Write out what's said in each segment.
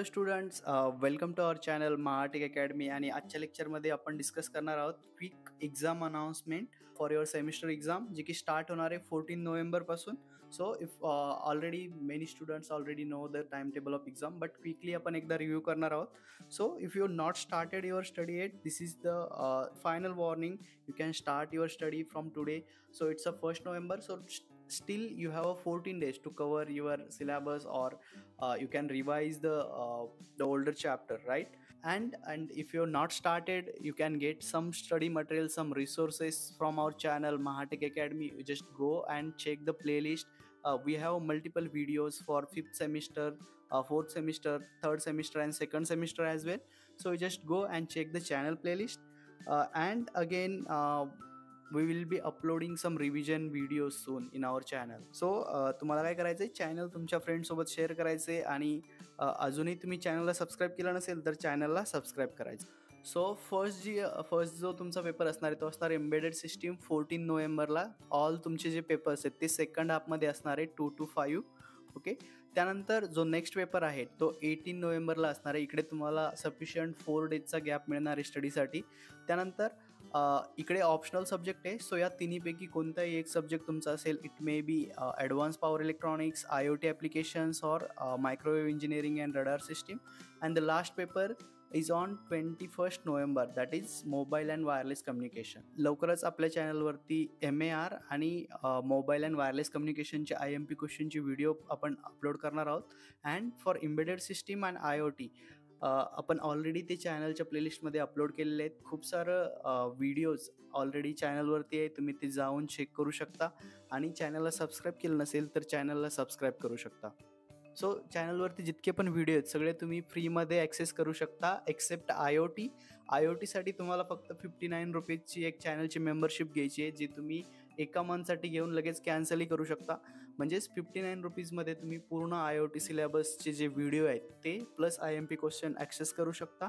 Hello students, welcome to our channel Mahatech Academy. आणि आजच्या लेक्चरमध्ये आपण डिस्कस करणार आहोत quick exam announcement for your semester exam, जी की स्टार्ट होणार आहे 14 नोव्हेंबरपासून. So if already many students already know the time table of exam, but quickly आपण एकदा रिव्ह्यू करणार आहोत. So if you not started your study yet, this is the final warning. You can start your study from today. So it's a 1st November, so still you have a 14 days to cover your syllabus, or you can revise the older chapter, right? And if you're not started, you can get some study material, some resources from our channel Mahatek Academy. You just go and check the playlist. We have multiple videos for 5th semester, 4th semester, 3rd semester and 2nd semester as well. So you just go and check the channel playlist. And again, we will be uploading some revision videos soon in our channel. So तुम्हाला काय करायचं आहे, channel तुमच्या फ्रेंड्ससोबत share करायचं आहे. आणि अजूनही तुम्ही चॅनलला सबस्क्राईब केलं नसेल तर चॅनलला सबस्क्राईब करायचं. सो फर्स्ट जो तुमचा पेपर असणार आहे तो असणार एम्बेडेड सिस्टीम 14 नोव्हेंबरला. ऑल तुमचे जे पेपर्स आहेत ते सेकंड हाफमध्ये असणार आहे 2 to 5. ओके. त्यानंतर जो नेक्स्ट पेपर आहे तो 18 नोव्हेंबरला असणार आहे. इकडे तुम्हाला सफिशियंट 4 डेजचा गॅप मिळणार आहे स्टडीसाठी. त्यानंतर इकडे ऑप्शनल सब्जेक्ट आहे. सो या तिन्हीपैकी कोणताही एक सब्जेक्ट तुमचा असेल. It may be advance power electronics, IoT applications, or microwave engineering and radar system. And the last paper is on 21st November, that is mobile and wireless communication. लवकरच आपल्या चॅनलवरती MAR आणि mobile and wireless कम्युनिकेशनचे IMP क्वेश्चनची video आपण upload करणार आहोत. And for embedded system and IoT आपण ऑलरेडी ते चॅनलच्या प्लेलिस्टमध्ये अपलोड केलेले आहेत. खूप सारं व्हिडिओज ऑलरेडी चॅनलवरती आहे, तुम्ही ते जाऊन चेक करू शकता. आणि चॅनलला सबस्क्राईब केलं नसेल तर चॅनलला सबस्क्राईब करू शकता. सो चॅनलवरती जितके पण व्हिडिओ आहेत सगळे तुम्ही फ्रीमध्ये ॲक्सेस करू शकता, एक्सेप्ट IoTसाठी तुम्हाला फक्त 59 रुपीजची एक चॅनलची मेंबरशिप घ्यायची आहे, जी तुम्ही एका मंथसाठी घेऊन लगेच कॅन्सलही करू शकता. म्हणजेच 59 रुपीजमध्ये तुम्ही पूर्ण IoT सिलेबसचे जे व्हिडिओ आहेत ते प्लस IMP क्वेश्चन ॲक्सेस करू शकता.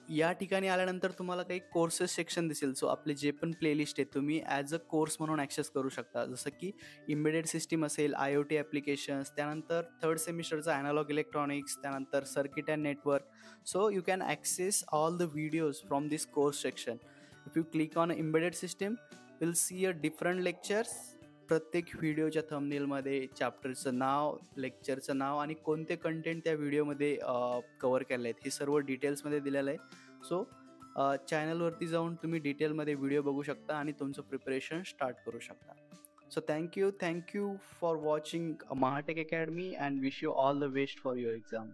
या ठिकाणी आल्यानंतर तुम्हाला काही कोर्सेस सेक्शन दिसेल. सो आपले जे पण प्लेलिस्ट आहे तुम्ही ॲज अ कोर्स म्हणून ॲक्सेस करू शकता. जसं की एम्बेडेड सिस्टीम असेल, IoT ॲप्लिकेशन्स, त्यानंतर 3rd सेमिस्टरचा ॲनालॉग इलेक्ट्रॉनिक्स, त्यानंतर circuit and network. So you can access all the videos from this course section. If you click on embedded system, will see a different lectures. प्रत्येक व्हिडिओच्या थंबनेलमध्ये चॅप्टरचं नाव, लेक्चरचं नाव आणि कोणते content त्या व्हिडिओमध्ये cover केलं आहेत हे सर्व डिटेल्समध्ये दिलेलं आहे. सो चॅनलवरती जाऊन तुम्ही डिटेलमध्ये व्हिडिओ बघू शकता आणि तुमचं प्रिपरेशन स्टार्ट करू शकता. So thank you for watching Mahatech Academy and wish you all the best for your exam.